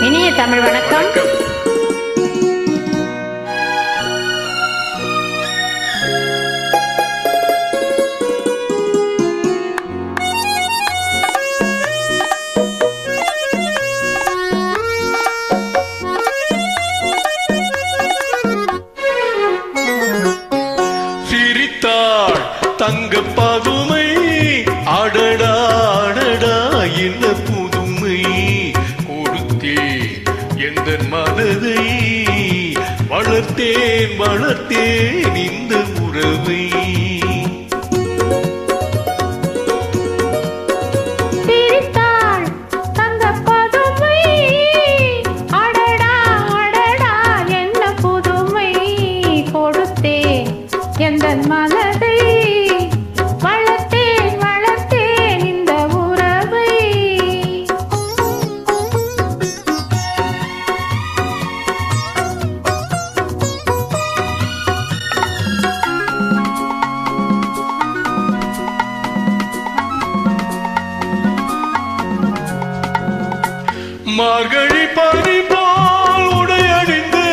இனிய தமிழ் வணக்கம். சிரித்தாள் தங்க பதுமை, அடடா அடடா என்ன புதுமை, கொடுத்தேன் எந்த மனதை, வளர்த்தேன் வளர்த்தேன் இந்த உறவை. எந்தன் மனதை வளர்த்தேன் வளர்த்தேன் இந்த உறவை. மார்கழி பனி போல் உடையணிந்து,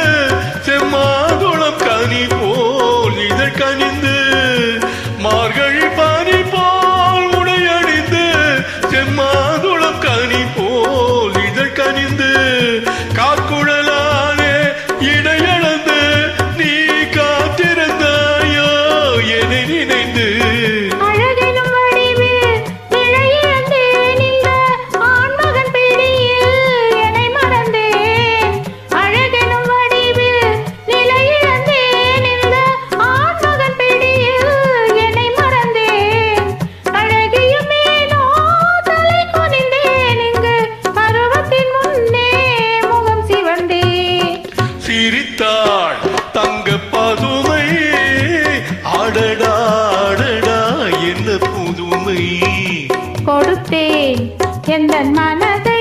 செம்மாதுளம் கனி போல் இதழ் கனிந்து, மார்கழி பனி போல் உடையணிந்து, செம்மாதுளம் கனி போல் இதழ் கனிந்து, காக்குழலானே இடையளந்து நீ காத்திருந்தாயோ என்னை நினைந்து. சிரித்தாள் தங்க பதுமை, அடடா அடடா என்ன புதுமை, கொடுத்தேன் எந்தன் மனதை